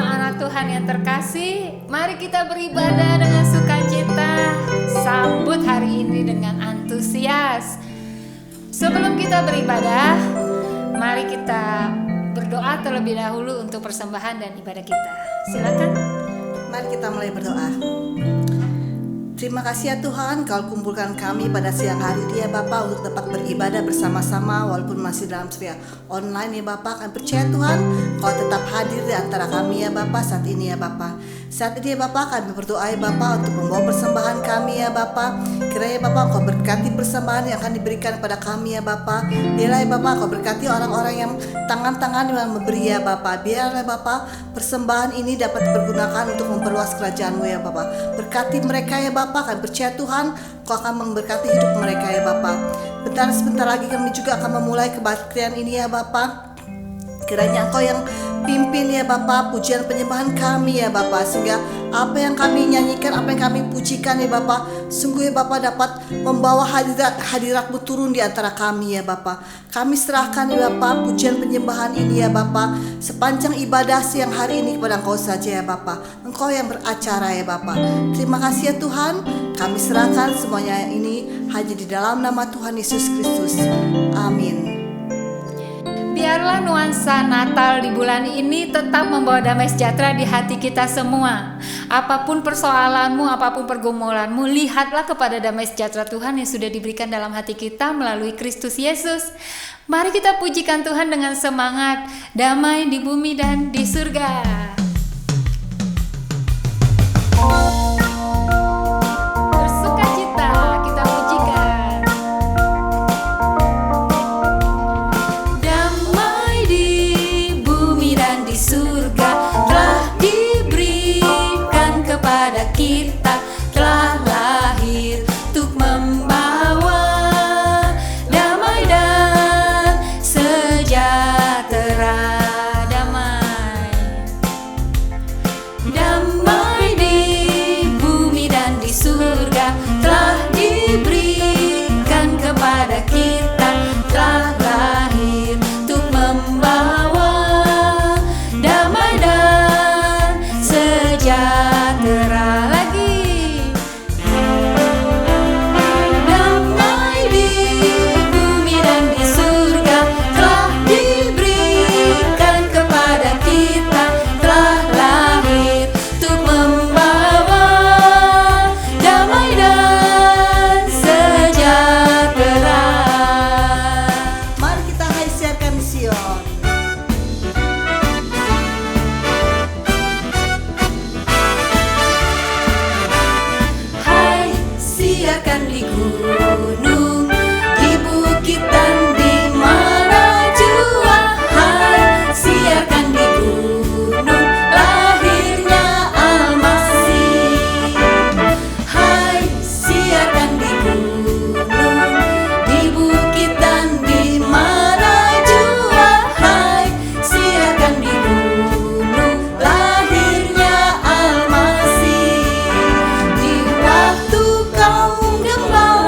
semua anak Tuhan yang terkasih, mari kita beribadah dengan sukacita. Sambut hari ini dengan antusias. Sebelum kita beribadah, mari kita berdoa terlebih dahulu untuk persembahan dan ibadah kita. Silakan. Mari kita mulai berdoa. Terima kasih ya Tuhan, Kau kumpulkan kami pada siang hari ini ya Bapak untuk dapat beribadah bersama-sama walaupun masih dalam sphere online ya Bapak. Kami percaya Tuhan, Kau tetap hadir di antara kami ya Bapak saat ini ya Bapak. Saat ini ya Bapak kami berdoa ya Bapak untuk membawa persembahan kami ya Bapak. Kiranya Bapak Kau berkati persembahan yang akan diberikan kepada kami ya Bapak. Biarlah ya Bapak Kau berkati orang-orang yang tangan-tangan yang memberi ya Bapak. Biarlah Bapak persembahan ini dapat dipergunakan untuk memperluas kerajaan-Mu ya Bapak. Berkati mereka ya Bapak, kami percaya Tuhan Kau akan memberkati hidup mereka ya Bapak. Sebentar lagi kami juga akan memulai kebaktian ini ya Bapak. Kiranya Engkau yang pimpin ya Bapak pujian penyembahan kami ya Bapak, sehingga apa yang kami nyanyikan, apa yang kami pujikan ya Bapak, sungguh ya Bapak dapat membawa hadirat-Mu turun di antara kami ya Bapak. Kami serahkan ya Bapak pujian penyembahan ini ya Bapak, sepanjang ibadah siang hari ini kepada Engkau saja ya Bapak. Engkau yang beracara ya Bapak. Terima kasih ya Tuhan, kami serahkan semuanya ini hanya di dalam nama Tuhan Yesus Kristus. Amin. Biarlah nuansa Natal di bulan ini tetap membawa damai sejahtera di hati kita semua. Apapun persoalanmu, apapun pergumulanmu, lihatlah kepada damai sejahtera Tuhan yang sudah diberikan dalam hati kita melalui Kristus Yesus. Mari kita pujikan Tuhan dengan semangat, damai di bumi dan di surga. Kita telah lahir untuk membawa damai dan sejahtera. Damai di bumi dan di surga telah diberikan kepada kita. Telah lahir untuk membawa damai dan sejahtera. Gembala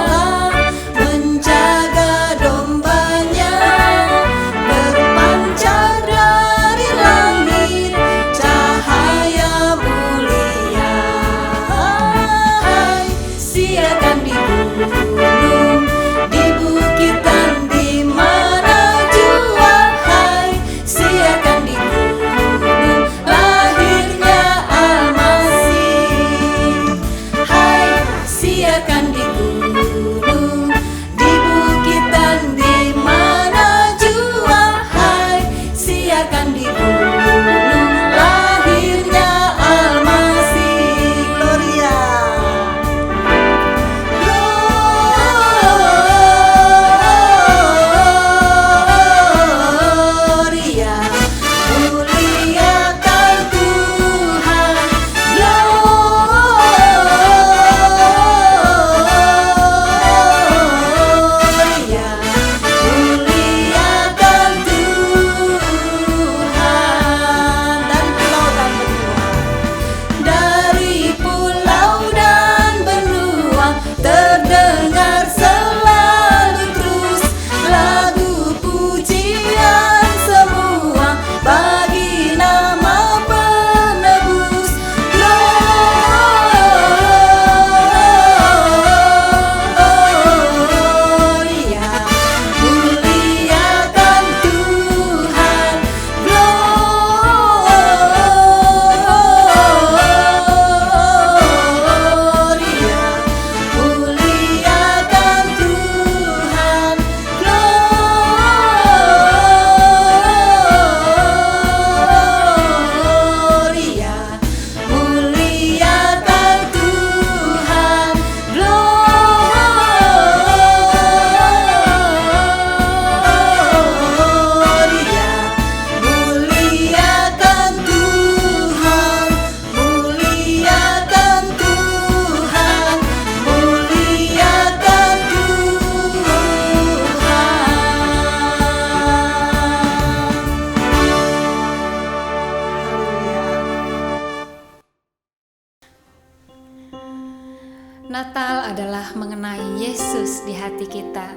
Natal adalah mengenai Yesus di hati kita.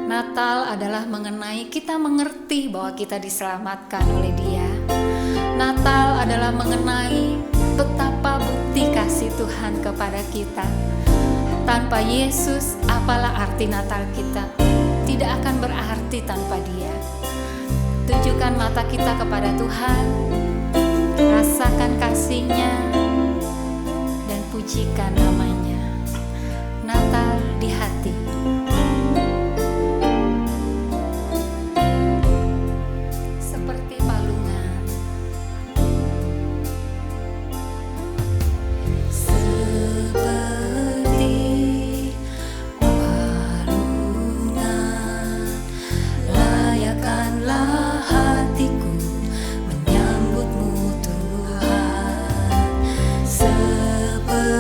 Natal adalah mengenai kita mengerti bahwa kita diselamatkan oleh Dia. Natal adalah mengenai betapa bukti kasih Tuhan kepada kita. Tanpa Yesus, apalah arti Natal kita? Tidak akan berarti tanpa Dia. Tujukan mata kita kepada Tuhan, rasakan kasih-Nya, dan pujikan nama-Nya. Natal di hati. Seperti palungan. Seperti palungan, layakkanlah hatiku menyambutmu Tuhan. Seperti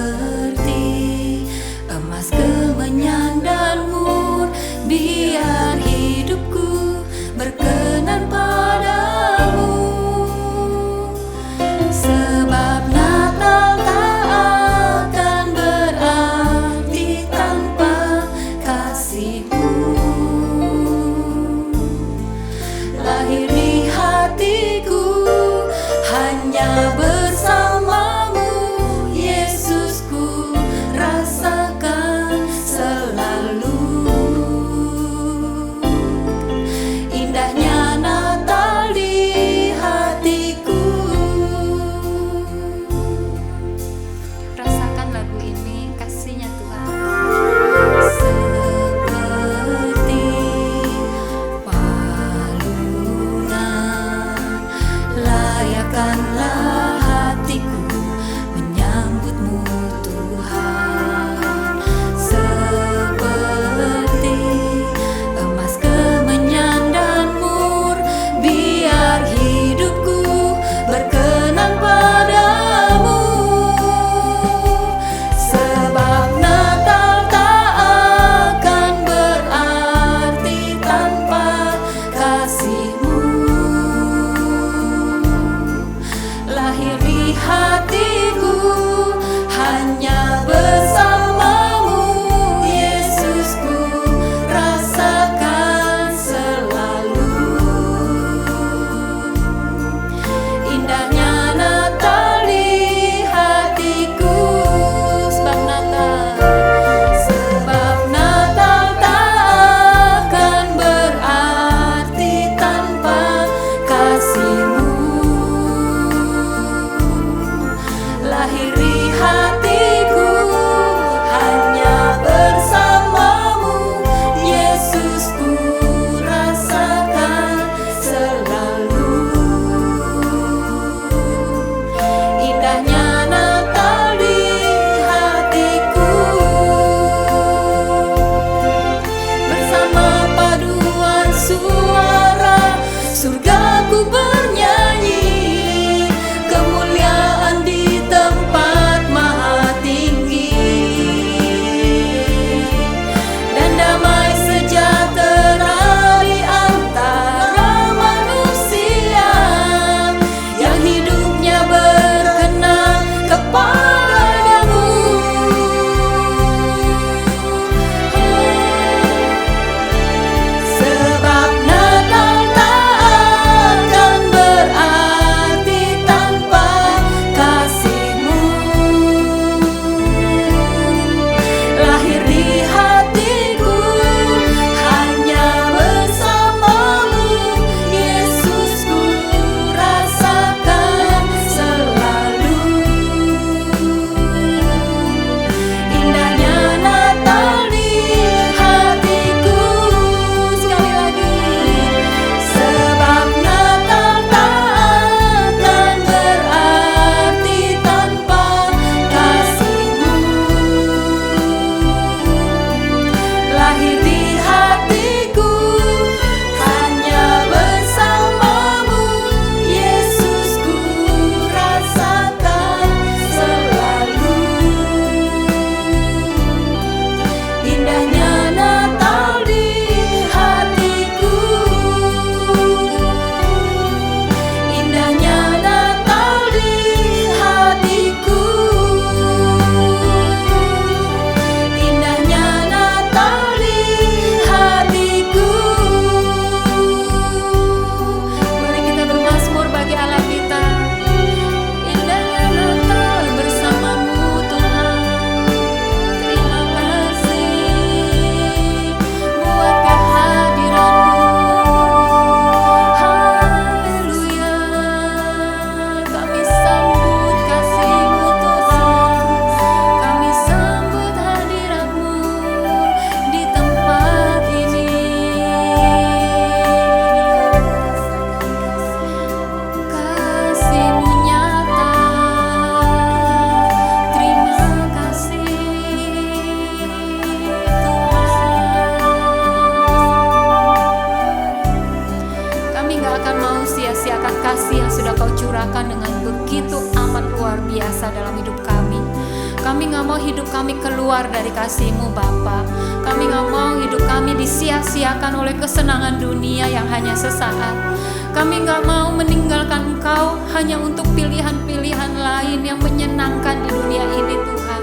gak mau hidup kami keluar dari kasih-Mu Bapa. Kami gak mau hidup kami disia-siakan oleh kesenangan dunia yang hanya sesaat. Kami gak mau meninggalkan Engkau hanya untuk pilihan-pilihan lain yang menyenangkan di dunia ini Tuhan.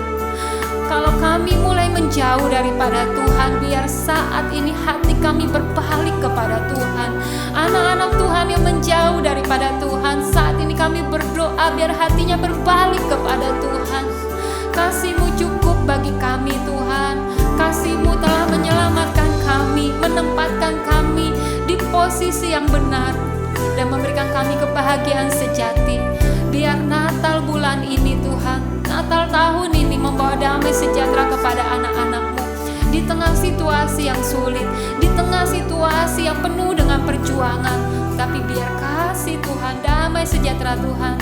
Kalau kami mulai menjauh daripada Tuhan, biar saat ini hati kami berbalik kepada Tuhan. Anak-anak Tuhan yang menjauh daripada Tuhan, saat ini kami berdoa biar hatinya berbalik kepada Tuhan. Kasih-Mu cukup bagi kami Tuhan. Kasih-Mu telah menyelamatkan kami, menempatkan kami di posisi yang benar, dan memberikan kami kebahagiaan sejati. Biar Natal bulan ini Tuhan, Natal tahun ini membawa damai sejahtera kepada anak-anak-Mu. Di tengah situasi yang sulit, di tengah situasi yang penuh dengan perjuangan, tapi biar kasih Tuhan, damai sejahtera Tuhan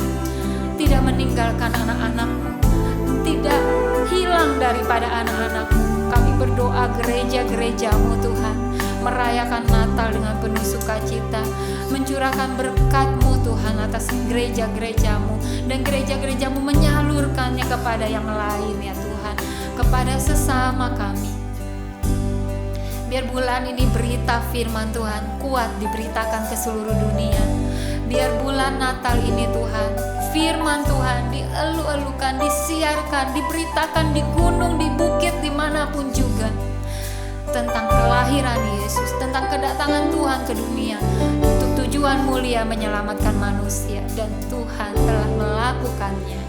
tidak meninggalkan anak-anak-Mu, tidak hilang daripada anak-anak-Mu. Kami berdoa gereja-gereja-Mu Tuhan merayakan Natal dengan penuh sukacita, mencurahkan berkat-Mu Tuhan atas gereja-gereja-Mu, dan gereja-gereja-Mu menyalurkannya kepada yang lain ya Tuhan, kepada sesama kami. Biar bulan ini berita firman Tuhan kuat diberitakan ke seluruh dunia. Biar bulan Natal ini Tuhan, firman Tuhan dielu-elukan, disiarkan, diberitakan di gunung, di bukit, dimanapun juga, tentang kelahiran Yesus, tentang kedatangan Tuhan ke dunia untuk tujuan mulia menyelamatkan manusia, dan Tuhan telah melakukannya.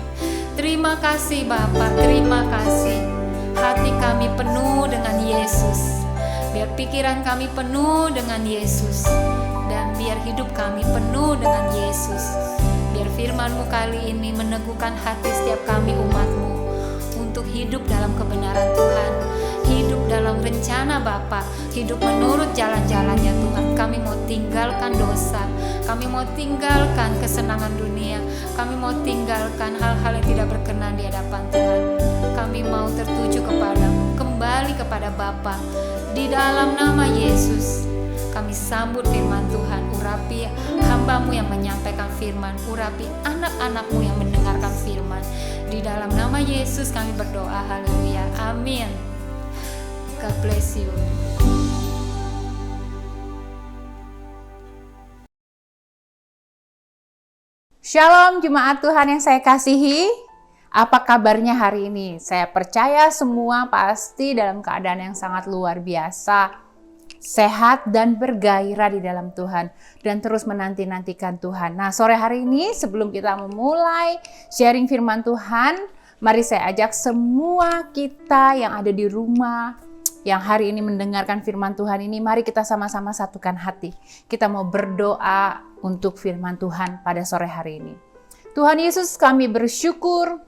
Terima kasih Bapa, terima kasih. Hati kami penuh dengan Yesus, biar pikiran kami penuh dengan Yesus, dan biar hidup kami penuh dengan Yesus. Biar firman-Mu kali ini meneguhkan hati setiap kami umat-Mu untuk hidup dalam kebenaran Tuhan, hidup dalam rencana Bapa, hidup menurut jalan-jalannya Tuhan. Kami mau tinggalkan dosa, kami mau tinggalkan kesenangan dunia, kami mau tinggalkan hal-hal yang tidak berkenan di hadapan Tuhan. Kami mau tertuju kepada-Mu, kembali kepada Bapa. Di dalam nama Yesus kami sambut firman Tuhan. Urapi hamba-Mu yang menyampaikan firman, urapi anak-anak-Mu yang mendengarkan firman. Di dalam nama Yesus kami berdoa, haleluya, amin. God bless you. Shalom jemaat Tuhan yang saya kasihi. Apa kabarnya hari ini? Saya percaya semua pasti dalam keadaan yang sangat luar biasa, sehat dan bergairah di dalam Tuhan, dan terus menanti-nantikan Tuhan. Nah, sore hari ini sebelum kita memulai sharing firman Tuhan, mari saya ajak semua kita yang ada di rumah, yang hari ini mendengarkan firman Tuhan ini, mari kita sama-sama satukan hati. Kita mau berdoa untuk firman Tuhan pada sore hari ini. Tuhan Yesus, kami bersyukur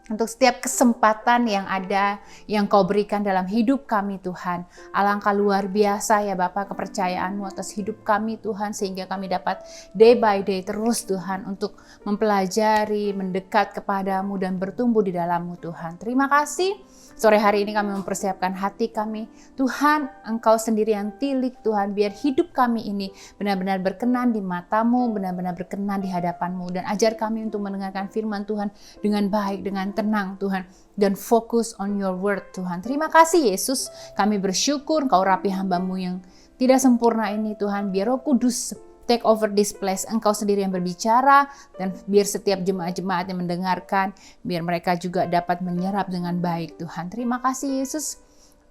untuk setiap kesempatan yang ada, yang Kau berikan dalam hidup kami Tuhan. Alangkah luar biasa ya Bapa kepercayaan-Mu atas hidup kami Tuhan, sehingga kami dapat day by day terus Tuhan untuk mempelajari, mendekat kepada-Mu dan bertumbuh di dalam-Mu Tuhan. Terima kasih. Sore hari ini kami mempersiapkan hati kami. Tuhan, Engkau sendiri yang tilik Tuhan, biar hidup kami ini benar-benar berkenan di mata-Mu, benar-benar berkenan di hadapan-Mu, dan ajar kami untuk mendengarkan firman Tuhan dengan baik, dengan tenang Tuhan, dan fokus on your word Tuhan. Terima kasih Yesus, kami bersyukur Engkau rapi hamba-Mu yang tidak sempurna ini Tuhan. Biar Roh Kudus take over this place, Engkau sendiri yang berbicara, dan biar setiap jemaat-jemaat yang mendengarkan, biar mereka juga dapat menyerap dengan baik Tuhan. Terima kasih Yesus,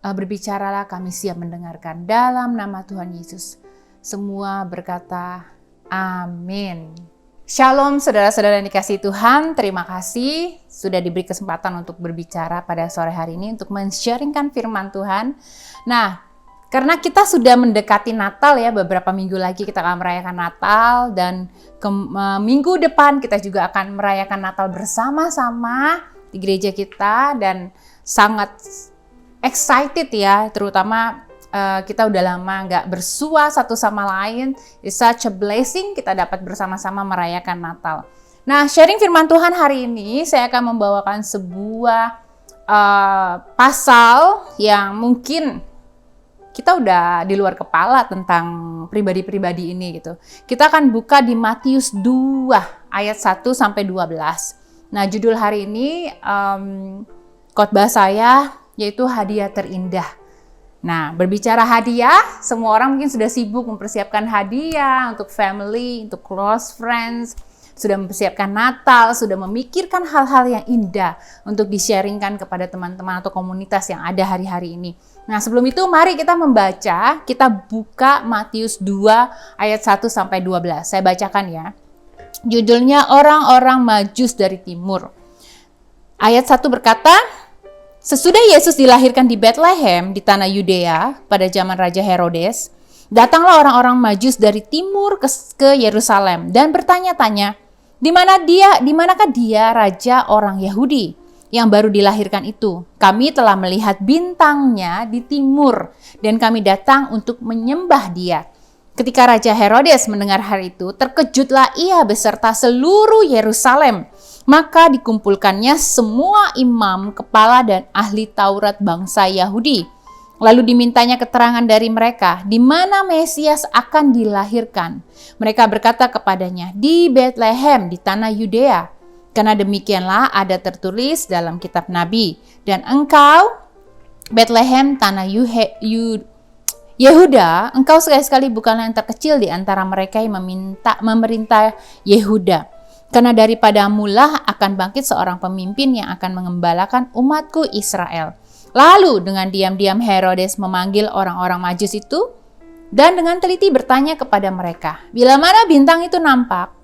berbicaralah, kami siap mendengarkan dalam nama Tuhan Yesus. Semua berkata amin. Shalom saudara-saudara yang dikasihi Tuhan, terima kasih sudah diberi kesempatan untuk berbicara pada sore hari ini, untuk men-sharingkan firman Tuhan. Nah, karena kita sudah mendekati Natal ya, beberapa minggu lagi kita akan merayakan Natal, dan minggu depan kita juga akan merayakan Natal bersama-sama di gereja kita, dan sangat excited ya, terutama kita udah lama nggak bersua satu sama lain. It's such a blessing kita dapat bersama-sama merayakan Natal. Nah, sharing firman Tuhan hari ini saya akan membawakan sebuah pasal yang mungkin kita udah di luar kepala tentang pribadi-pribadi ini gitu. Kita akan buka di Matius 2 ayat 1 sampai 12. Nah, judul hari ini khotbah saya yaitu hadiah terindah. Nah, berbicara hadiah, semua orang mungkin sudah sibuk mempersiapkan hadiah untuk family, untuk close friends, sudah mempersiapkan Natal, sudah memikirkan hal-hal yang indah untuk di-sharingkan kepada teman-teman atau komunitas yang ada hari-hari ini. Nah, sebelum itu mari kita membaca, kita buka Matius 2 ayat 1 sampai 12. Saya bacakan ya. Judulnya Orang-orang Majus dari Timur. Ayat 1 berkata, sesudah Yesus dilahirkan di Bethlehem di tanah Yudea pada zaman Raja Herodes, datanglah orang-orang Majus dari timur ke Yerusalem dan bertanya-tanya, di manakah dia raja orang Yahudi yang baru dilahirkan itu? Kami telah melihat bintangnya di timur dan kami datang untuk menyembah dia. Ketika Raja Herodes mendengar hal itu, terkejutlah ia beserta seluruh Yerusalem. Maka dikumpulkannya semua imam, kepala dan ahli Taurat bangsa Yahudi. Lalu dimintanya keterangan dari mereka, di mana Mesias akan dilahirkan. Mereka berkata kepadanya, di Bethlehem di tanah Yudea. Karena demikianlah ada tertulis dalam kitab Nabi. Dan engkau, Bethlehem tanah Yehuda, engkau sekali-sekali bukanlah yang terkecil di antara mereka yang memerintah Yehuda. Karena daripadamulah akan bangkit seorang pemimpin yang akan mengembalakan umatku Israel. Lalu dengan diam-diam Herodes memanggil orang-orang Majus itu dan dengan teliti bertanya kepada mereka, bila mana bintang itu nampak?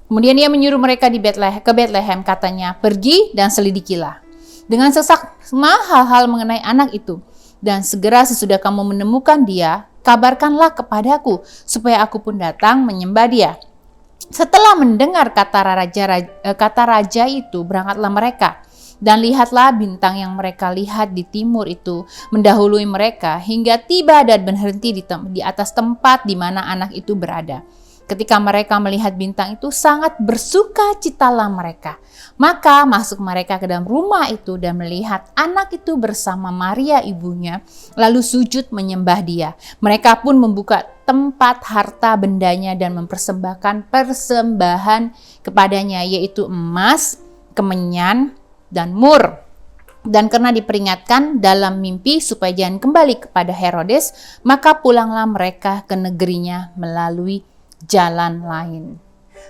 Kemudian ia menyuruh mereka ke Bethlehem, katanya, pergi dan selidikilah dengan seksama hal-hal mengenai anak itu. Dan segera sesudah kamu menemukan dia, kabarkanlah kepadaku supaya aku pun datang menyembah dia. Setelah mendengar kata raja itu, berangkatlah mereka. Dan lihatlah bintang yang mereka lihat di timur itu mendahului mereka hingga tiba dan berhenti di atas tempat di mana anak itu berada. Ketika mereka melihat bintang itu, sangat bersukacitalah mereka. Maka masuk mereka ke dalam rumah itu dan melihat anak itu bersama Maria ibunya, lalu sujud menyembah dia. Mereka pun membuka tempat harta bendanya dan mempersembahkan persembahan kepadanya, yaitu emas, kemenyan, dan mur. Dan karena diperingatkan dalam mimpi supaya jangan kembali kepada Herodes, maka pulanglah mereka ke negerinya melalui jalan lain.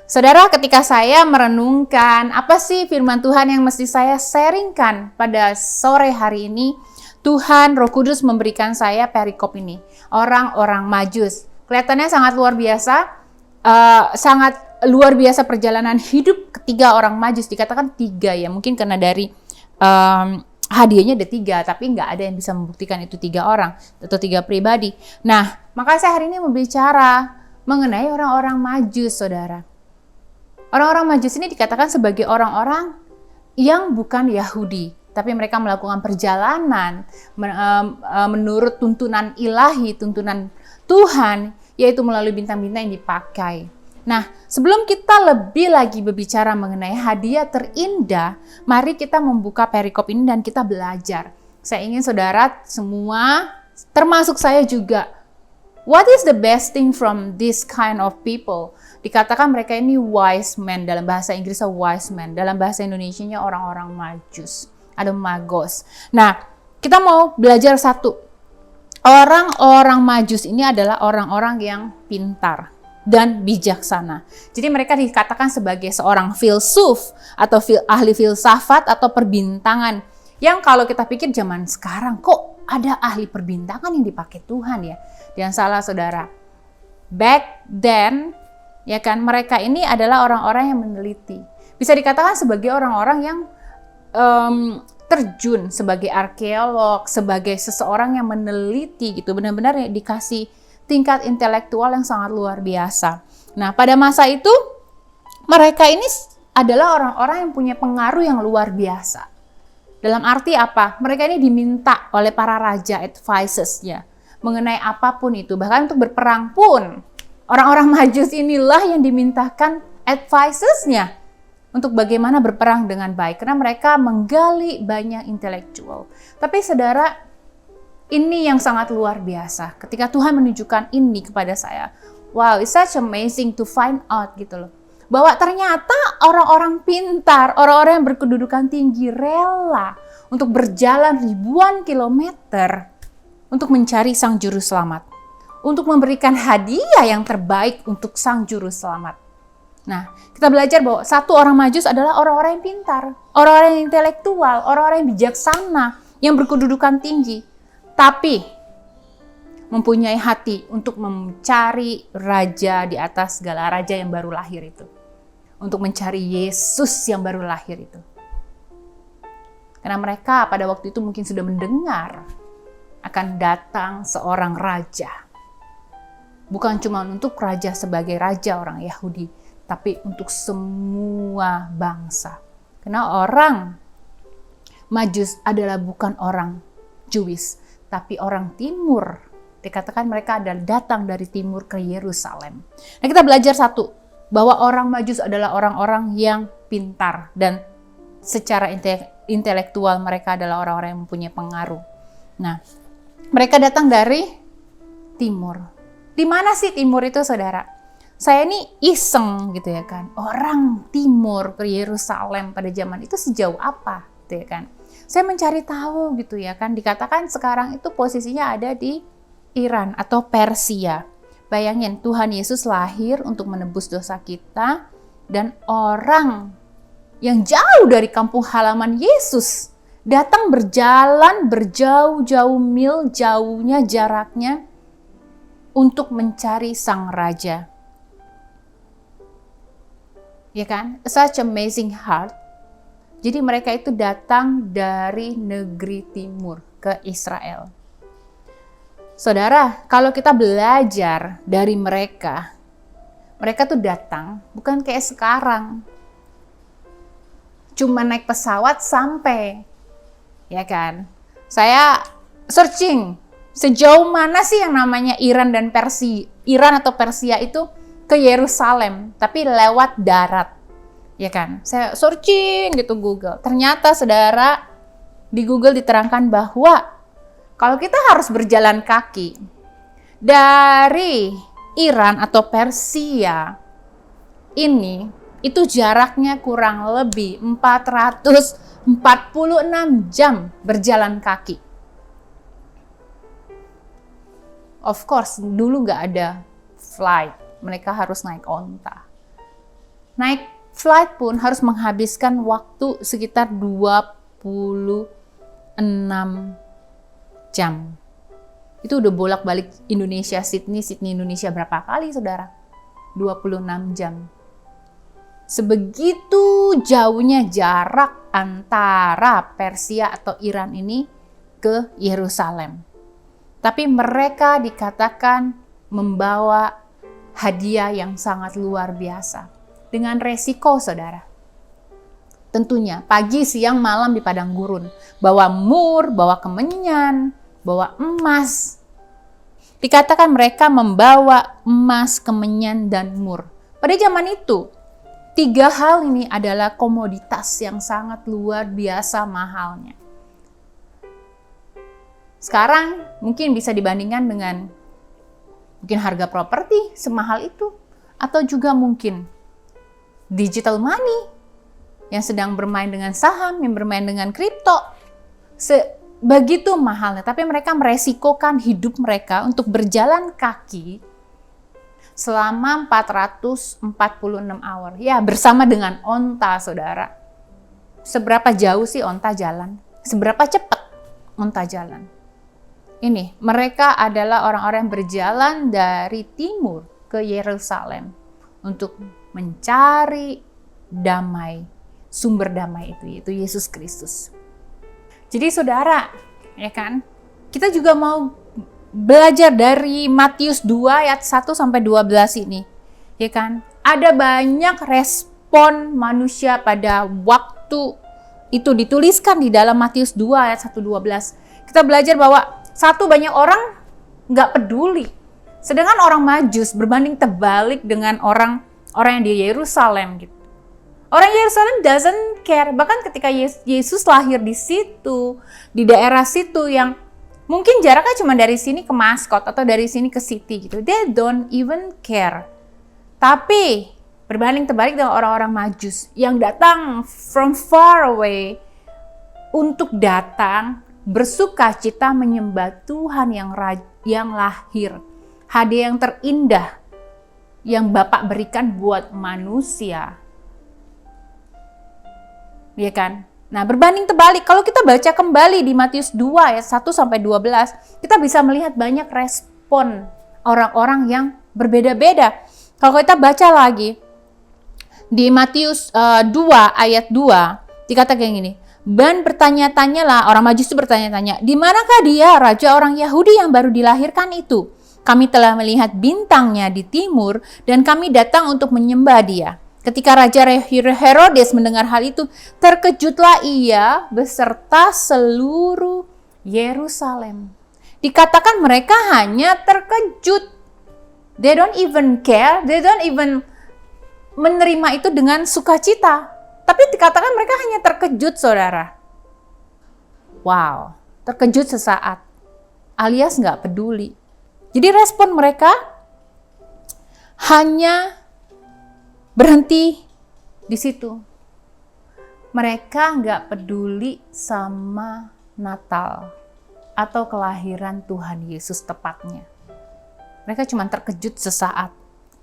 Saudara, ketika saya merenungkan apa sih firman Tuhan yang mesti saya sharingkan pada sore hari ini, Tuhan Roh Kudus memberikan saya perikop ini, orang-orang Majus. Kelihatannya sangat luar biasa, sangat luar biasa perjalanan hidup ketiga orang Majus. Dikatakan 3 ya, mungkin karena dari hadiahnya ada 3, tapi nggak ada yang bisa membuktikan itu 3 orang atau 3 pribadi. Nah, maka saya hari ini berbicara mengenai orang-orang Majus, saudara. Orang-orang Majus ini dikatakan sebagai orang-orang yang bukan Yahudi, tapi mereka melakukan perjalanan menurut tuntunan ilahi, tuntunan Tuhan, yaitu melalui bintang-bintang yang dipakai. Nah, sebelum kita lebih lagi berbicara mengenai hadiah terindah, mari kita membuka perikop ini dan kita belajar. Saya ingin saudara semua, termasuk saya juga, what is the best thing from this kind of people? Dikatakan mereka ini wise men, dalam bahasa Inggrisnya wise men, dalam bahasa Indonesianya orang-orang Majus, ada magos. Nah, kita mau belajar satu. Orang-orang Majus ini adalah orang-orang yang pintar dan bijaksana. Jadi mereka dikatakan sebagai seorang filsuf atau ahli filsafat atau perbintangan. Yang kalau kita pikir zaman sekarang, kok ada ahli perbintangan yang dipakai Tuhan ya? Jangan salah saudara. Back then, ya kan, mereka ini adalah orang-orang yang meneliti. Bisa dikatakan sebagai orang-orang yang terjun sebagai arkeolog, sebagai seseorang yang meneliti gitu, benar-benar dikasih tingkat intelektual yang sangat luar biasa. Nah, pada masa itu mereka ini adalah orang-orang yang punya pengaruh yang luar biasa. Dalam arti apa? Mereka ini diminta oleh para raja advisors-nya mengenai apapun itu, bahkan untuk berperang pun orang-orang Majus inilah yang dimintakan advisors-nya untuk bagaimana berperang dengan baik, karena mereka menggali banyak intelektual. Tapi saudara, ini yang sangat luar biasa. Ketika Tuhan menunjukkan ini kepada saya, wow, it's such amazing to find out gitu loh. Bahwa ternyata orang-orang pintar, orang-orang yang berkedudukan tinggi rela untuk berjalan ribuan kilometer untuk mencari Sang Juru Selamat, untuk memberikan hadiah yang terbaik untuk Sang Juru Selamat. Nah, kita belajar bahwa satu orang Majus adalah orang-orang yang pintar, orang-orang yang intelektual, orang-orang yang bijaksana, yang berkedudukan tinggi, tapi mempunyai hati untuk mencari raja di atas segala raja yang baru lahir itu. Untuk mencari Yesus yang baru lahir itu. Karena mereka pada waktu itu mungkin sudah mendengar akan datang seorang raja. Bukan cuma untuk raja sebagai raja orang Yahudi, tapi untuk semua bangsa. Karena orang Majus adalah bukan orang Jewish, tapi orang Timur. Dikatakan mereka adalah datang dari Timur ke Yerusalem. Nah, kita belajar satu, bahwa orang Majus adalah orang-orang yang pintar dan secara intelektual mereka adalah orang-orang yang mempunyai pengaruh. Nah, mereka datang dari Timur. Di mana sih Timur itu, saudara? Saya ini iseng gitu ya kan. Orang Timur ke Yerusalem pada zaman itu sejauh apa gitu ya kan. Saya mencari tahu gitu ya kan. Dikatakan sekarang itu posisinya ada di Iran atau Persia. Bayangin, Tuhan Yesus lahir untuk menebus dosa kita, dan orang yang jauh dari kampung halaman Yesus datang berjalan berjauh-jauh mil, jauhnya jaraknya untuk mencari sang raja. Ya kan? Such amazing heart. Jadi mereka itu datang dari negeri timur ke Israel. Saudara, kalau kita belajar dari mereka, mereka tuh datang bukan kayak sekarang. Cuma naik pesawat sampai, ya kan? Saya searching, sejauh mana sih yang namanya Iran dan Persia, Iran atau Persia itu ke Yerusalem, tapi lewat darat, ya kan? Saya searching gitu Google. Ternyata saudara, di Google diterangkan bahwa kalau kita harus berjalan kaki dari Iran atau Persia ini, itu jaraknya kurang lebih 446 jam berjalan kaki. Of course, dulu nggak ada flight, mereka harus naik onta. Naik flight pun harus menghabiskan waktu sekitar 26 jam. Itu udah bolak-balik Indonesia, Sydney Indonesia berapa kali saudara? 26 jam. Sebegitu jauhnya jarak antara Persia atau Iran ini ke Yerusalem. Tapi mereka dikatakan membawa hadiah yang sangat luar biasa. Dengan resiko saudara. Tentunya pagi, siang, malam di padang gurun. Bawa mur, bawa kemenyan, bawa emas. Dikatakan mereka membawa emas, kemenyan, dan mur. Pada zaman itu, 3 hal ini adalah komoditas yang sangat luar biasa mahalnya. Sekarang mungkin bisa dibandingkan dengan mungkin harga properti semahal itu. Atau juga mungkin digital money yang sedang bermain dengan saham, yang bermain dengan kripto. Begitu mahalnya, tapi mereka meresikokan hidup mereka untuk berjalan kaki selama 446 hour. Ya, bersama dengan onta, saudara. Seberapa jauh sih onta jalan? Seberapa cepat onta jalan? Ini, mereka adalah orang-orang yang berjalan dari timur ke Yerusalem untuk mencari damai. Sumber damai itu, yaitu Yesus Kristus. Jadi saudara, ya kan? Kita juga mau belajar dari Matius 2 ayat 1 sampai 12 ini. Ya kan? Ada banyak respon manusia pada waktu itu dituliskan di dalam Matius 2 ayat 1-12. Kita belajar bahwa satu, banyak orang nggak peduli. Sedangkan orang Majus berbanding terbalik dengan orang yang di Yerusalem gitu. Orang Yerusalem doesn't care. Bahkan ketika Yesus lahir di situ, di daerah situ yang mungkin jaraknya cuma dari sini ke Maskot atau dari sini ke City gitu. They don't even care. Tapi berbanding terbalik dengan orang-orang Majus yang datang from far away untuk datang bersuka cita menyembah Tuhan yang lahir. Hadiah yang terindah yang Bapak berikan buat manusia. Ya kan? Nah, berbanding terbalik, kalau kita baca kembali di Matius 2 ayat 1 sampai 12, kita bisa melihat banyak respon orang-orang yang berbeda-beda. Kalau kita baca lagi di Matius 2 ayat 2, dikatakan kayak gini. Dan bertanya-tanyalah, orang Majus itu bertanya-tanya, di manakah dia, raja orang Yahudi yang baru dilahirkan itu? Kami telah melihat bintangnya di timur dan kami datang untuk menyembah dia. Ketika Raja Herodes mendengar hal itu, terkejutlah ia beserta seluruh Yerusalem. Dikatakan mereka hanya terkejut. They don't even care, they don't even menerima itu dengan sukacita. Tapi dikatakan mereka hanya terkejut, saudara. Wow, terkejut sesaat, alias nggak peduli. Jadi respon mereka hanya berhenti di situ. Mereka nggak peduli sama Natal atau kelahiran Tuhan Yesus tepatnya. Mereka cuma terkejut sesaat.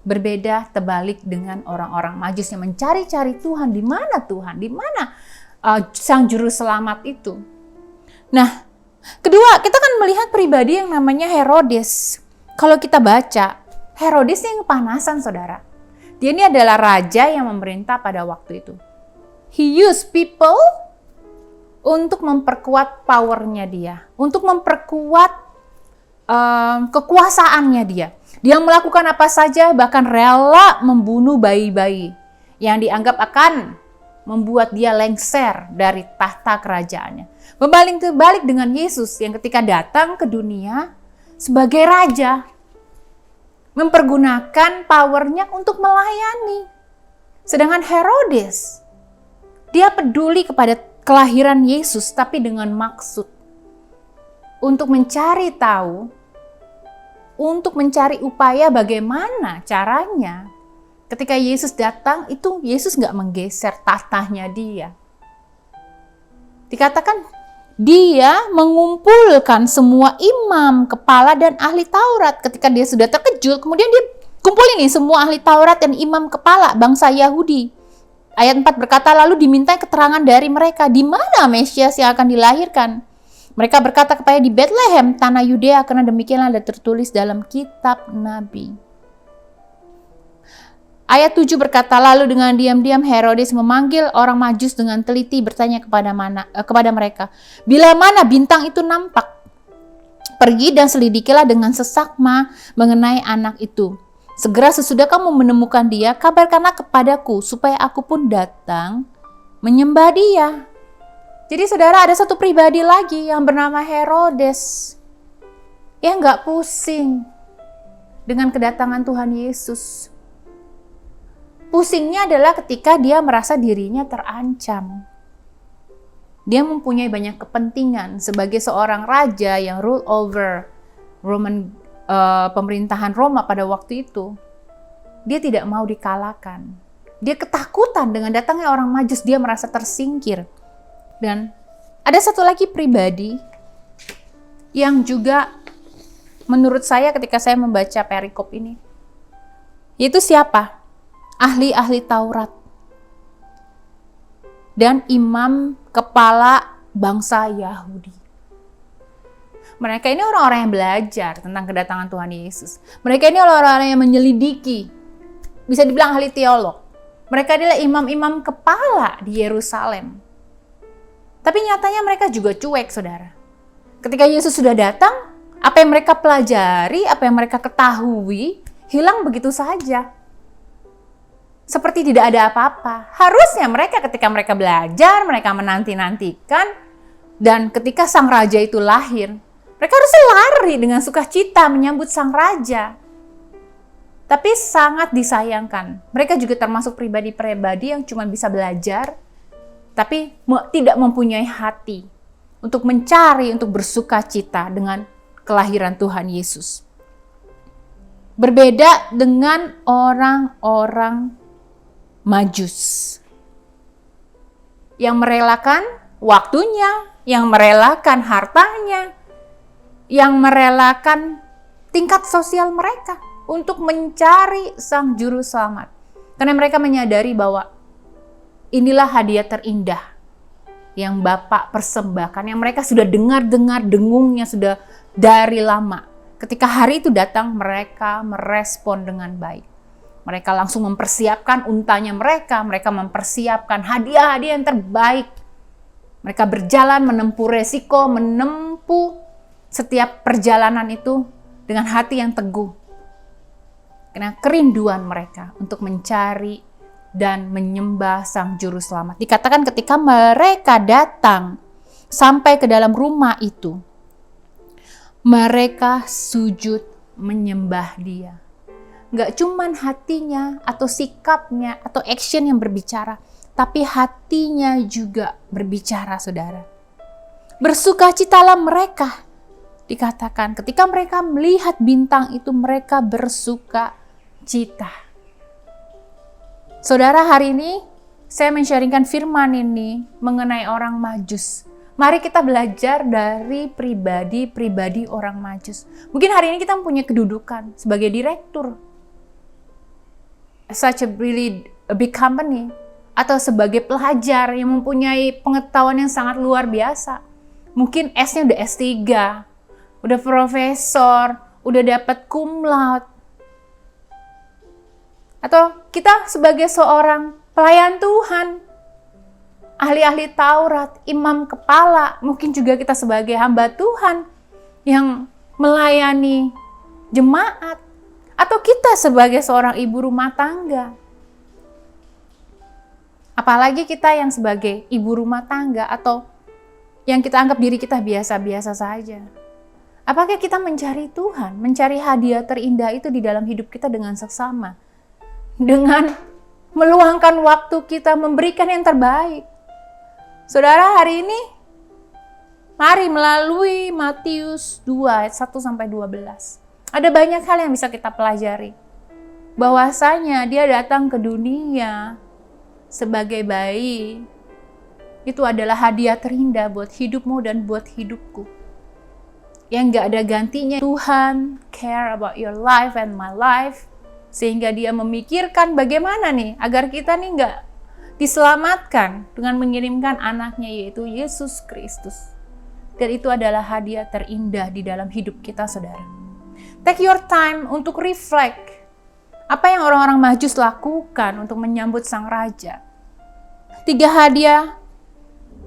Berbeda terbalik dengan orang-orang Majus yang mencari-cari Tuhan. Di mana Tuhan? Di mana Sang Juru Selamat itu? Nah, kedua, kita kan melihat pribadi yang namanya Herodes. Kalau kita baca, Herodes yang kepanasan, saudara. Dia ini adalah raja yang memerintah pada waktu itu. He used people untuk memperkuat powernya dia, untuk memperkuat kekuasaannya dia. Dia melakukan apa saja, bahkan rela membunuh bayi-bayi yang dianggap akan membuat dia lengser dari tahta kerajaannya. Berbanding terbalik dengan Yesus yang ketika datang ke dunia sebagai raja, mempergunakan powernya untuk melayani. Sedangkan Herodes, dia peduli kepada kelahiran Yesus tapi dengan maksud untuk mencari tahu, untuk mencari upaya bagaimana caranya. Ketika Yesus datang, itu Yesus nggak menggeser tahtanya dia. Dikatakan dia mengumpulkan semua imam, kepala, dan ahli Taurat. Ketika dia sudah terkejut, kemudian dia kumpulin nih semua ahli Taurat dan imam kepala bangsa Yahudi. Ayat 4 berkata, lalu diminta keterangan dari mereka, di mana Mesias yang akan dilahirkan? Mereka berkata kepada di Bethlehem, tanah Yudea, karena demikianlah ada tertulis dalam kitab Nabi. Ayat 7 berkata, lalu dengan diam-diam Herodes memanggil orang Majus dengan teliti bertanya kepada mereka, bila mana bintang itu nampak? Pergi dan selidikilah dengan seksama mengenai anak itu. Segera sesudah kamu menemukan dia, kabarkanlah kepadaku supaya aku pun datang menyembah dia. Jadi saudara, ada satu pribadi lagi yang bernama Herodes yang gak pusing dengan kedatangan Tuhan Yesus. Pusingnya adalah ketika dia merasa dirinya terancam. Dia mempunyai banyak kepentingan sebagai seorang raja yang rule over pemerintahan Roma pada waktu itu. Dia tidak mau dikalahkan. Dia ketakutan dengan datangnya orang Majus, dia merasa tersingkir. Dan ada satu lagi pribadi yang juga menurut saya ketika saya membaca perikop ini, yaitu siapa? Ahli-ahli Taurat dan imam kepala bangsa Yahudi. Mereka ini orang-orang yang belajar tentang kedatangan Tuhan Yesus. Mereka ini orang-orang yang menyelidiki, bisa dibilang ahli teolog. Mereka adalah imam-imam kepala di Yerusalem. Tapi nyatanya mereka juga cuek, saudara. Ketika Yesus sudah datang, apa yang mereka pelajari, apa yang mereka ketahui, hilang begitu saja. Seperti tidak ada apa-apa. Harusnya mereka ketika mereka belajar, mereka menanti-nantikan, dan ketika sang raja itu lahir, mereka harusnya lari dengan sukacita menyambut sang raja. Tapi sangat disayangkan, mereka juga termasuk pribadi-pribadi yang cuma bisa belajar, tapi tidak mempunyai hati untuk mencari, untuk bersuka cita dengan kelahiran Tuhan Yesus. Berbeda dengan orang-orang Majus yang merelakan waktunya, yang merelakan hartanya, yang merelakan tingkat sosial mereka untuk mencari sang juru selamat. Karena mereka menyadari bahwa inilah hadiah terindah yang Bapak persembahkan, yang mereka sudah dengar-dengar dengungnya sudah dari lama. Ketika hari itu datang, mereka merespon dengan baik. Mereka langsung mempersiapkan untanya mereka mempersiapkan hadiah-hadiah yang terbaik. Mereka berjalan menempuh resiko, menempuh setiap perjalanan itu dengan hati yang teguh. Karena kerinduan mereka untuk mencari dan menyembah Sang Juru Selamat. Dikatakan ketika mereka datang sampai ke dalam rumah itu, mereka sujud menyembah Dia. Gak cuman hatinya atau sikapnya atau action yang berbicara, tapi hatinya juga berbicara, saudara. Bersukacitalah mereka. Dikatakan ketika mereka melihat bintang itu, mereka bersuka cita. Saudara, hari ini saya men-sharingkan firman ini mengenai orang Majus. Mari kita belajar dari pribadi-pribadi orang Majus. Mungkin hari ini kita mempunyai kedudukan sebagai direktur such a really big company, atau sebagai pelajar yang mempunyai pengetahuan yang sangat luar biasa. Mungkin S-nya udah S3, udah profesor, udah dapat cum laude. Atau kita sebagai seorang pelayan Tuhan, ahli-ahli Taurat, imam kepala, mungkin juga kita sebagai hamba Tuhan yang melayani jemaat, atau kita sebagai seorang ibu rumah tangga. Apalagi kita yang sebagai ibu rumah tangga atau yang kita anggap diri kita biasa-biasa saja. Apakah kita mencari Tuhan, mencari hadiah terindah itu di dalam hidup kita dengan seksama? Dengan meluangkan waktu kita memberikan yang terbaik. Saudara, hari ini mari melalui Matius 2 ayat 1-12. Ada banyak hal yang bisa kita pelajari. Bahwasanya Dia datang ke dunia sebagai bayi. Itu adalah hadiah terindah buat hidupmu dan buat hidupku. Yang gak ada gantinya. Tuhan care about your life and my life. Sehingga Dia memikirkan bagaimana nih agar kita nih gak diselamatkan dengan mengirimkan anaknya, yaitu Yesus Kristus. Dan itu adalah hadiah terindah di dalam hidup kita, saudara. Take your time untuk reflect. Apa yang orang-orang Majus lakukan untuk menyambut Sang Raja? 3 hadiah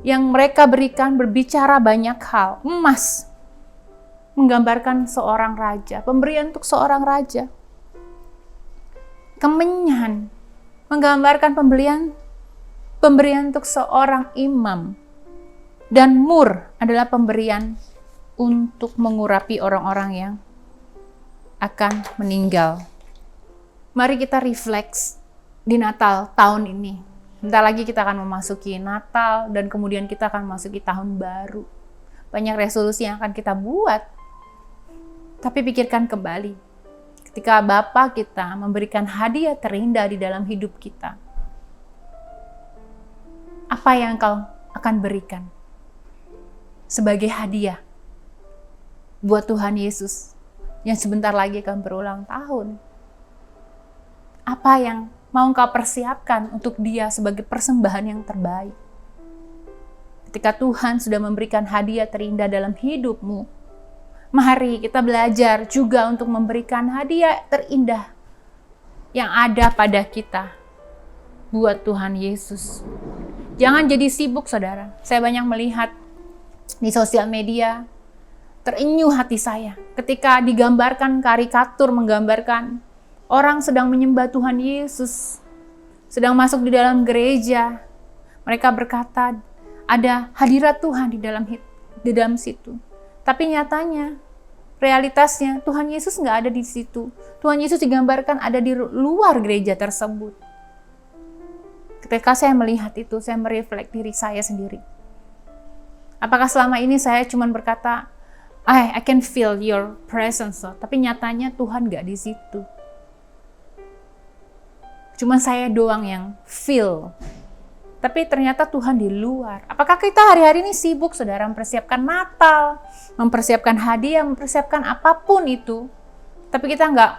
yang mereka berikan berbicara banyak hal. Emas menggambarkan seorang raja, pemberian untuk seorang raja. Kemenyan menggambarkan pemberian untuk seorang imam. Dan mur adalah pemberian untuk mengurapi orang-orang yang akan meninggal. Mari kita refleks di Natal tahun ini. Bentar lagi kita akan memasuki Natal dan kemudian kita akan memasuki tahun baru. Banyak resolusi yang akan kita buat. Tapi pikirkan kembali. Ketika Bapa kita memberikan hadiah terindah di dalam hidup kita, apa yang kau akan berikan sebagai hadiah buat Tuhan Yesus yang sebentar lagi akan berulang tahun? Apa yang mau kau persiapkan untuk Dia sebagai persembahan yang terbaik? Ketika Tuhan sudah memberikan hadiah terindah dalam hidupmu, mari kita belajar juga untuk memberikan hadiah terindah yang ada pada kita buat Tuhan Yesus. Jangan jadi sibuk, saudara. Saya banyak melihat di sosial media, terenyuh hati saya ketika digambarkan karikatur menggambarkan orang sedang menyembah Tuhan Yesus, sedang masuk di dalam gereja. Mereka berkata ada hadirat Tuhan di dalam situ. Tapi nyatanya, realitasnya Tuhan Yesus nggak ada di situ. Tuhan Yesus digambarkan ada di luar gereja tersebut. Ketika saya melihat itu, saya merefleks diri saya sendiri. Apakah selama ini saya cuma berkata, I can feel your presence, tapi nyatanya Tuhan nggak di situ. Cuma saya doang yang feel Tapi ternyata Tuhan di luar. Apakah kita hari-hari ini sibuk, saudara, mempersiapkan Natal, mempersiapkan hadiah, mempersiapkan apapun itu, tapi kita nggak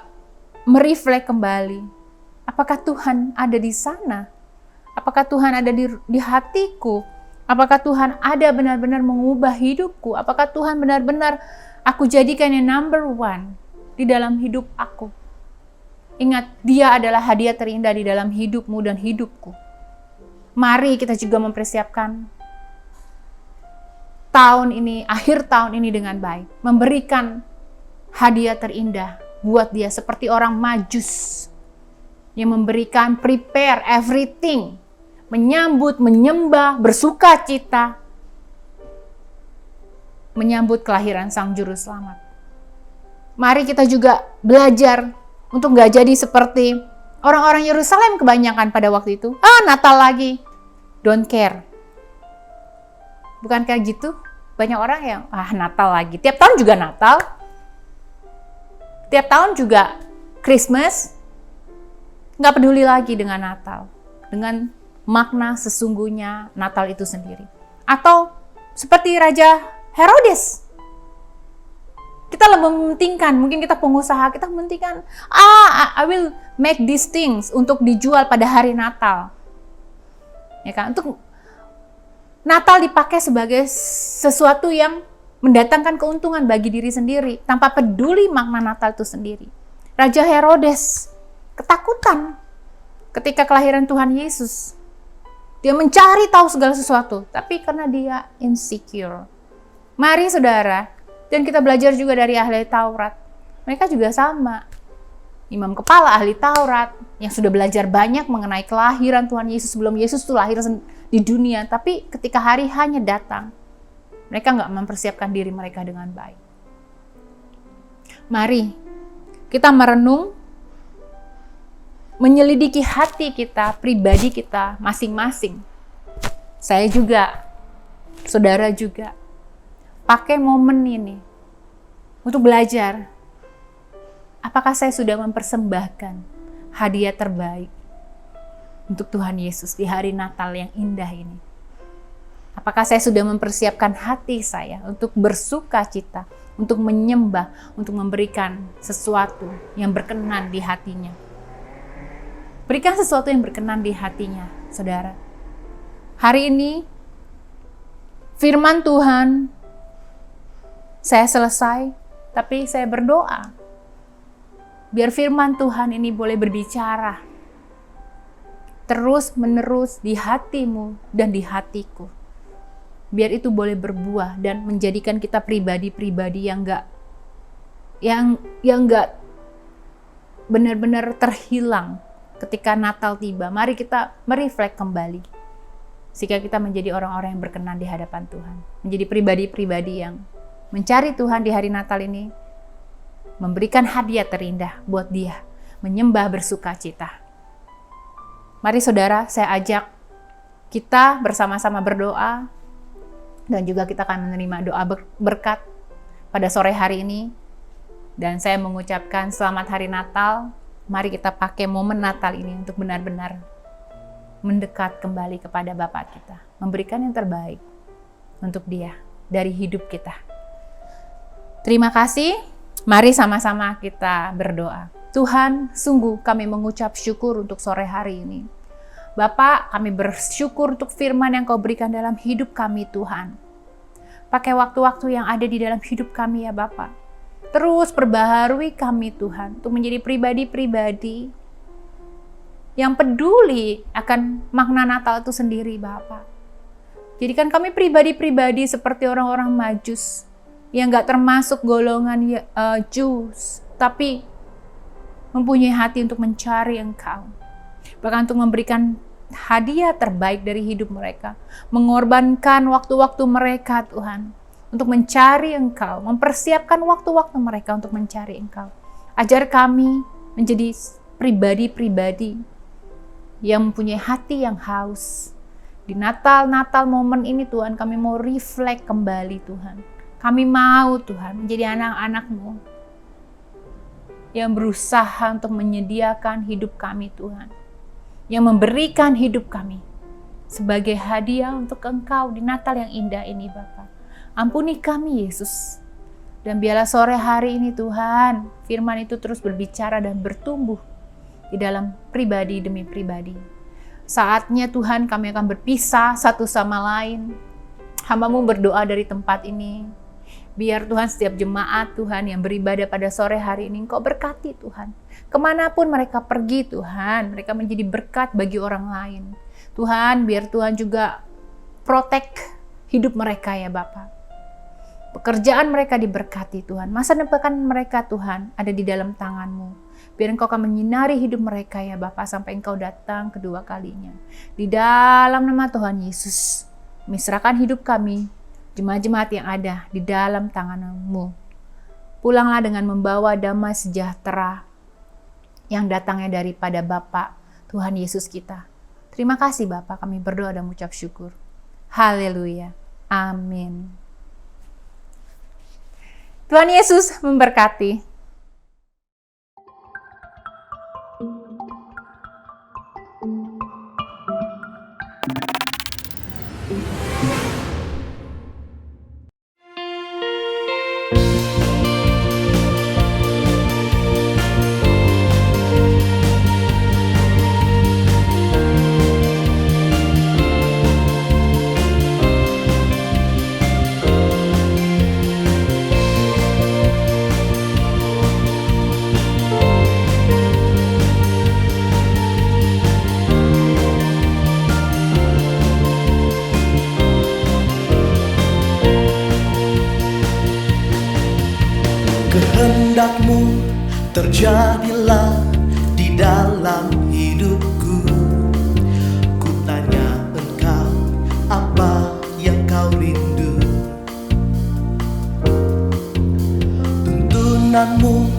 mereflek kembali. Apakah Tuhan ada di sana? Apakah Tuhan ada di hatiku? Apakah Tuhan ada benar-benar mengubah hidupku? Apakah Tuhan benar-benar aku jadikan yang number one di dalam hidup aku? Ingat, Dia adalah hadiah terindah di dalam hidupmu dan hidupku. Mari kita juga mempersiapkan tahun ini, akhir tahun ini dengan baik. Memberikan hadiah terindah buat Dia seperti orang Majus yang memberikan prepare everything, menyambut, menyembah, bersuka cita, menyambut kelahiran Sang Juru Selamat. Mari kita juga belajar untuk gak jadi seperti orang-orang Yerusalem kebanyakan pada waktu itu. Natal lagi, don't care. Bukan kayak gitu? Banyak orang yang, Natal lagi. Tiap tahun juga Natal. Tiap tahun juga Christmas. Nggak peduli lagi dengan Natal. Dengan makna sesungguhnya Natal itu sendiri. Atau seperti Raja Herodes. Kita lebih mementingkan, mungkin kita pengusaha, kita mementingkan, I will make these things untuk dijual pada hari Natal. Ya kan? Untuk Natal dipakai sebagai sesuatu yang mendatangkan keuntungan bagi diri sendiri, tanpa peduli makna Natal itu sendiri. Raja Herodes ketakutan ketika kelahiran Tuhan Yesus. Dia mencari tahu segala sesuatu, tapi karena dia insecure. Mari saudara, dan kita belajar juga dari ahli Taurat. Mereka juga sama. Imam kepala ahli Taurat yang sudah belajar banyak mengenai kelahiran Tuhan Yesus sebelum Yesus itu lahir di dunia. Tapi ketika hari hanya datang, mereka nggak mempersiapkan diri mereka dengan baik. Mari kita merenung, menyelidiki hati kita, pribadi kita masing-masing. Saya juga, saudara juga. Pakai momen ini untuk belajar. Apakah saya sudah mempersembahkan hadiah terbaik untuk Tuhan Yesus di hari Natal yang indah ini? Apakah saya sudah mempersiapkan hati saya untuk bersuka cita, untuk menyembah, untuk memberikan sesuatu yang berkenan di hatinya? Berikan sesuatu yang berkenan di hatinya, saudara. Hari ini, firman Tuhan saya selesai, tapi saya berdoa. Biar firman Tuhan ini boleh berbicara terus menerus di hatimu dan di hatiku. Biar itu boleh berbuah dan menjadikan kita pribadi-pribadi yang enggak benar-benar terhilang ketika Natal tiba. Mari kita mereflek kembali. Sehingga kita menjadi orang-orang yang berkenan di hadapan Tuhan. Menjadi pribadi-pribadi yang mencari Tuhan di hari Natal ini, memberikan hadiah terindah buat Dia, menyembah bersuka cita. Mari saudara, saya ajak kita bersama-sama berdoa, dan juga kita akan menerima doa berkat pada sore hari ini. Dan saya mengucapkan selamat hari Natal. Mari kita pakai momen Natal ini untuk benar-benar mendekat kembali kepada Bapa kita, memberikan yang terbaik untuk Dia dari hidup kita. Terima kasih. Mari sama-sama kita berdoa. Tuhan, sungguh kami mengucap syukur untuk sore hari ini. Bapa, kami bersyukur untuk firman yang Kau berikan dalam hidup kami, Tuhan. Pakai waktu-waktu yang ada di dalam hidup kami ya Bapa. Terus perbaharui kami Tuhan, untuk menjadi pribadi-pribadi yang peduli akan makna Natal itu sendiri Bapa. Jadikan kami pribadi-pribadi seperti orang-orang Majus, yang gak termasuk golongan Jews, tapi mempunyai hati untuk mencari Engkau. Bahkan untuk memberikan hadiah terbaik dari hidup mereka. Mengorbankan waktu-waktu mereka Tuhan, untuk mencari Engkau. Mempersiapkan waktu-waktu mereka untuk mencari Engkau. Ajar kami menjadi pribadi-pribadi yang mempunyai hati yang haus. Di Natal momen ini Tuhan, kami mau reflect kembali Tuhan. Kami mau Tuhan menjadi anak-anak-Mu yang berusaha untuk menyediakan hidup kami Tuhan. Yang memberikan hidup kami sebagai hadiah untuk Engkau di Natal yang indah ini Bapa. Ampuni kami Yesus. Dan biarlah sore hari ini Tuhan, firman itu terus berbicara dan bertumbuh di dalam pribadi demi pribadi. Saatnya Tuhan kami akan berpisah satu sama lain. Hamba-Mu berdoa dari tempat ini. Biar Tuhan setiap jemaat Tuhan yang beribadah pada sore hari ini Engkau berkati Tuhan. Kemanapun mereka pergi Tuhan, mereka menjadi berkat bagi orang lain. Tuhan, biar Tuhan juga protect hidup mereka ya Bapa. Pekerjaan mereka diberkati Tuhan. Masa depan mereka Tuhan ada di dalam tangan-Mu. Biar Engkau akan menyinari hidup mereka ya Bapa sampai Engkau datang kedua kalinya. Di dalam nama Tuhan Yesus, serahkan hidup kami, jemaat-jemaat yang ada di dalam tangan-Mu. Pulanglah dengan membawa damai sejahtera yang datangnya daripada Bapa Tuhan Yesus kita. Terima kasih Bapa, kami berdoa dan mengucap syukur. Haleluya. Amin. Tuhan Yesus memberkati. Kehendak-Mu terjadilah di dalam hidupku. Ku tanya Engkau, apa yang Kau rindu? Tuntunan-Mu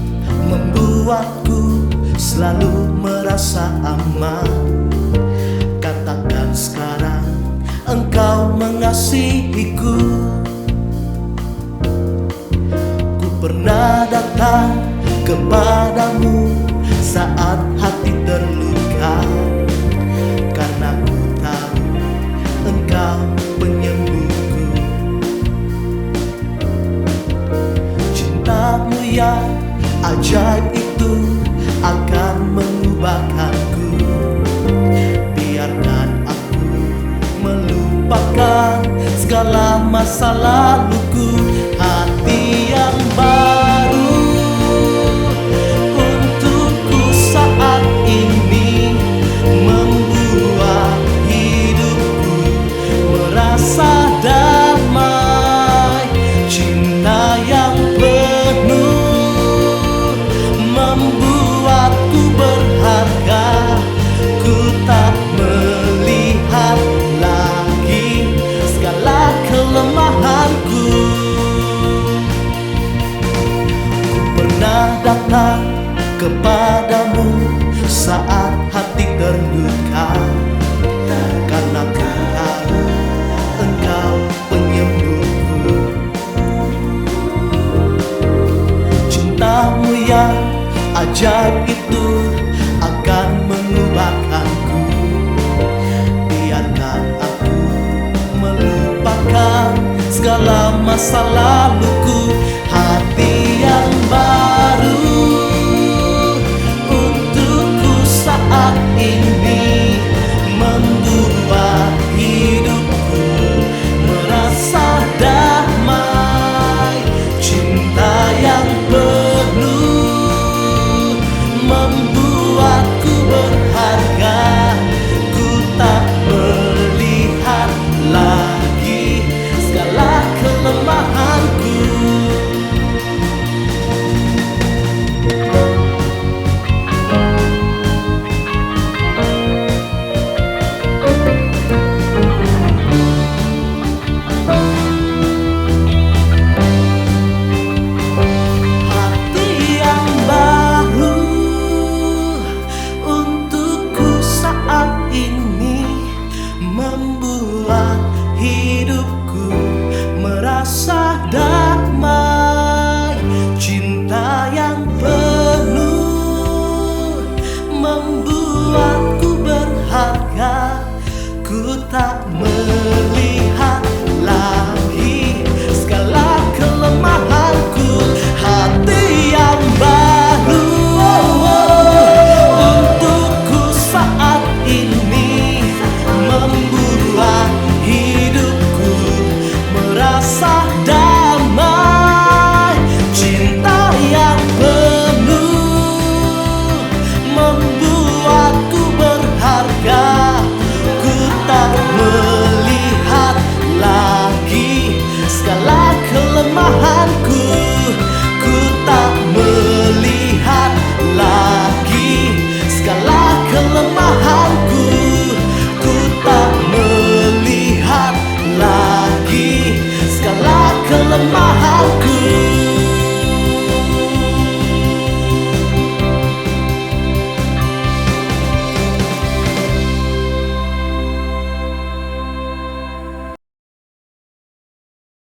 membuatku selalu merasa aman. Katakan sekarang Engkau mengasihiku. Pernah datang kepadamu saat hati terluka, karena ku tahu Engkau penyembuhku. Cinta-Mu yang ajaib itu akan mengubahkanku. Biarkan aku melupakan segala masa laluku. Hati yang baru untukku saat ini, membuat hidupku merasa damai. Cinta yang penuh membuatku berharga. Ku tak melihat lagi segala kelemahanku. Datang kepadamu saat hati terluka, karena ku tahu Engkau penyembuhku. Cinta-Mu yang ajaib itu akan mengubahkanku. Biarkan aku melupakan segala masa laluku.